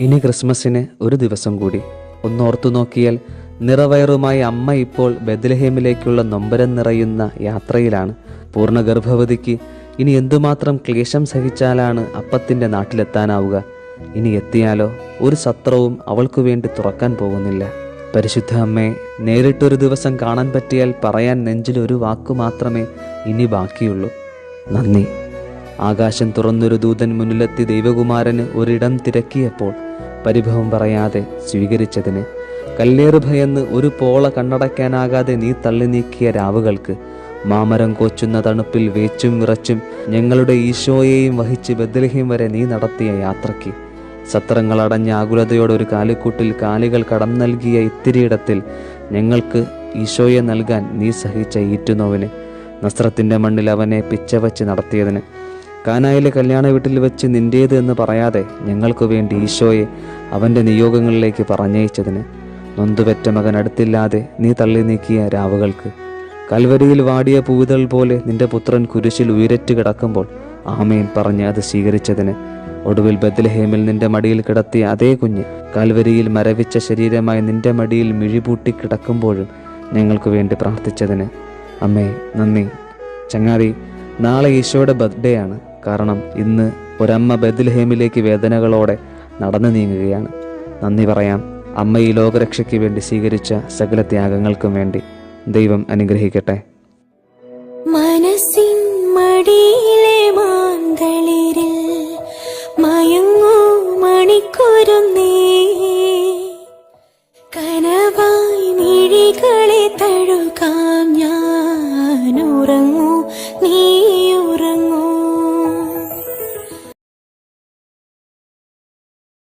ഇനി ക്രിസ്മസിന് ഒരു ദിവസം കൂടി. ഒന്നോർത്തു നോക്കിയാൽ നിറവയറുമായി അമ്മ ഇപ്പോൾ ബെത്ലഹേമിലേക്കുള്ള നൊമ്പരം നിറയുന്ന യാത്രയിലാണ്. പൂർണ്ണ ഗർഭവതിക്ക് ഇനി എന്തുമാത്രം ക്ലേശം സഹിച്ചാലാണ് അപ്പത്തിൻ്റെ നാട്ടിലെത്താനാവുക. ഇനി എത്തിയാലോ ഒരു സത്രവും അവൾക്കു വേണ്ടി തുറക്കാൻ പോകുന്നില്ല. പരിശുദ്ധ അമ്മയെ നേരിട്ടൊരു ദിവസം കാണാൻ പറ്റിയാൽ പറയാൻ നെഞ്ചിലൊരു വാക്കു മാത്രമേ ഇനി ബാക്കിയുള്ളൂ: നന്ദി. ആകാശം തുറന്നൊരു ദൂതൻ മുന്നിലെത്തി ദൈവകുമാരന് ഒരിടം തിരക്കിയപ്പോൾ പരിഭവം പറയാതെ സ്വീകരിച്ചതിന്, കല്ലേറ് ഭയന്ന് ഒരു പോള കണ്ണടയ്ക്കാനാകാതെ നീ തള്ളി നീക്കിയ രാവുകൾക്ക്, മാമരം കോച്ചുന്ന തണുപ്പിൽ വേച്ചും വിറച്ചും ഞങ്ങളുടെ ഈശോയെയും വഹിച്ച് ബെത്ലഹേം വരെ നീ നടത്തിയ യാത്രയ്ക്ക്, സത്രങ്ങളടഞ്ഞ ആകുലതയോടെ ഒരു കാലിക്കൂട്ടിൽ കാലികൾ കടം നൽകിയ ഇത്തിരിയിടത്തിൽ ഞങ്ങൾക്ക് ഈശോയെ നൽകാൻ നീ സഹിച്ച ഈറ്റുനോവിന്, നസ്രത്തിൻ്റെ മണ്ണിൽ അവനെ പിച്ചവച്ച് നടത്തിയതിന്, കാനായിലെ കല്യാണ വീട്ടിൽ വെച്ച് നിൻ്റേത് എന്ന് പറയാതെ ഞങ്ങൾക്ക് വേണ്ടി ഈശോയെ അവൻ്റെ നിയോഗങ്ങളിലേക്ക് പറഞ്ഞയച്ചതിന്, നൊന്തുപെറ്റ മകൻ അടുത്തില്ലാതെ നീ തള്ളി നീക്കിയ രാവുകൾക്ക്, കൽവരിയിൽ വാടിയ പൂതൽ പോലെ നിന്റെ പുത്രൻ കുരിശിൽ ഉയരറ്റ് കിടക്കുമ്പോൾ ആമേൻ പറഞ്ഞ് അത് സ്വീകരിച്ചതിന്, ഒടുവിൽ ബെത്ലഹേമിൽ നിന്റെ മടിയിൽ കിടത്തിയ അതേ കുഞ്ഞ് കാൽവരിയിൽ മരവിച്ച ശരീരമായി നിന്റെ മടിയിൽ മിഴിപൂട്ടി കിടക്കുമ്പോഴും ഞങ്ങൾക്ക് വേണ്ടി പ്രാർത്ഥിച്ചതിന്, അമ്മേ നന്ദി. ചങ്ങാതി, നാളെ ഈശോയുടെ ബർത്ത്ഡേ ആണ്. കാരണം ഇന്ന് ഒരമ്മ ബെത്ലഹേമിലേക്ക് വേദനകളോടെ നടന്നു നീങ്ങുകയാണ്. നന്ദി പറയാം അമ്മ ഈ ലോകരക്ഷയ്ക്ക് വേണ്ടി സ്വീകരിച്ച സകല ത്യാഗങ്ങൾക്കും വേണ്ടി. ദൈവം അനുഗ്രഹിക്കട്ടെ. മനസ്സിൻ മടിയിലെ മാന്തളിരിൽ മയങ്ങൂ മണിക്കൂരുന്നേ, കനവായി മിഴികളെ തഴുകാം ഞാൻ.